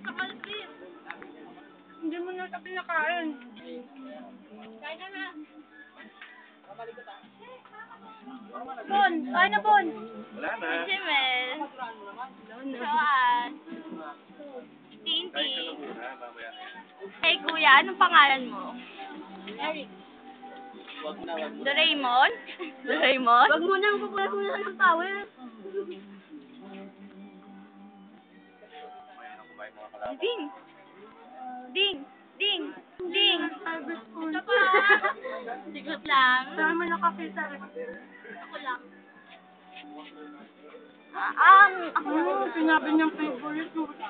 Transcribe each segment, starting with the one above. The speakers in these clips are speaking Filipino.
sa kalpit. Hindi mo na ito pinakain. Kain na na. Bon, kain na Bon. Wala na. Si Mel. Joanne. Tinti. Kain ka na muna, mamaya na yan. Hey kuya, anong pangalan mo? Eric. Wag na, wag na. Doraemon? Doraemon? Wag mo na, magkukulat mo na ng power. Kumain na kumain mga kalaban. Ding! Ding! Ding! Ding! Ito pa! Sigot lang. Saan mo nakakita rin? Ako lang. Ako na, sinabi niyang favorite mo siya.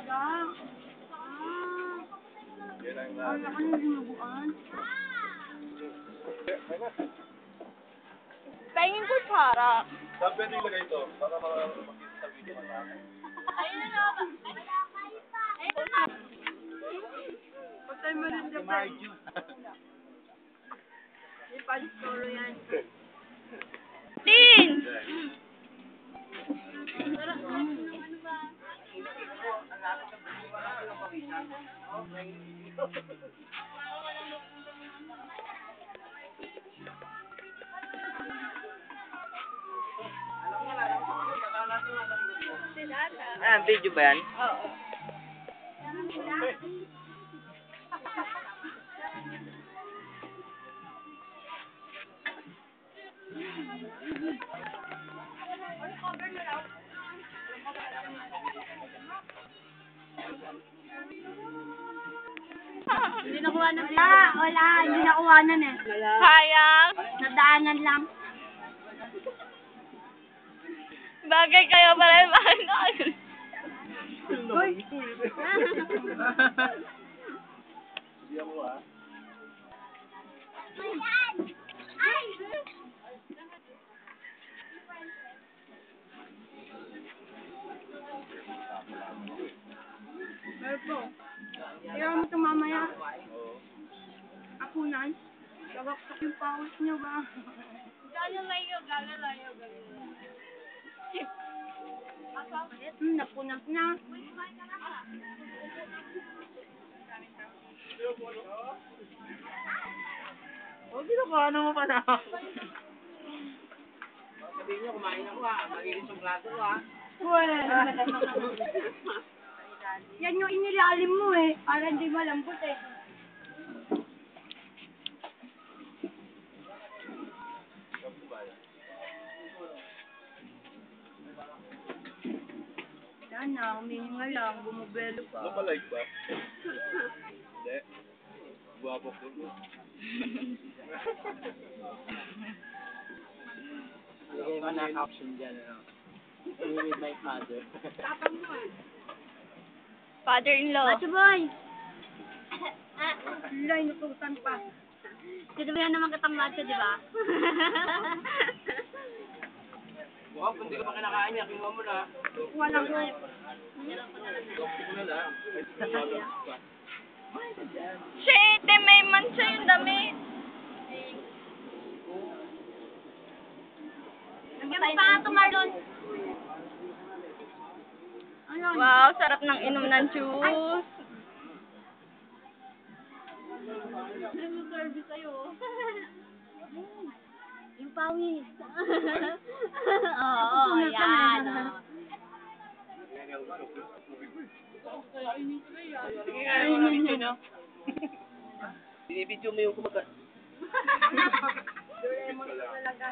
Yan ang Wala ka nang dinuguan. Pahingin ko tsara. Saan pwede ilagay ito? Para makikita sa video ka na. Ayun na nga ba? Patay mo rin siya pa. May palistoro yan. Tin! Video ba yan? Oo. Hindi nakuha na siya. Wala, hindi nakuhanan eh. Sayang. Nadaanan lang. Bagay kayo pala yung bakit ako. Uy! Hindi ako ah. Meron po. Kaya mo ito mamaya. Oo. Apunan. Kawaksak yung pawis niyo ba? Galalayo, galalayo, galalayo. Napunap na. O, kinukuha mo pa na. Uwe. Yan yung inilalim mo eh. Para hindi malambot eh. Yan na, humihinga lang. Bumubelo pa. Lumalag ba? Hindi. Buwabok ko. Bigay mo na caption dyan, ano? With my father. Father-in-law. Ate boy! Lay, natutan pa. Sinabihan naman kitang macho, di ba? Wow, kung di ka pa kinakain niya, kinuha mo na. Walang ko. Ito na lang. Shit, may mancha yung damit. Nagyan pa ito, Marlon. Ano? Wow, sarap ng inom ng juice. Ano service sa'yo? Yung pawis. Oo, yan. Sige nga, yung mga video, no? Binibidyo mo yung kumagat. Doraemon ka talaga.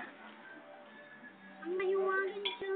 Ang mayuwanan siya.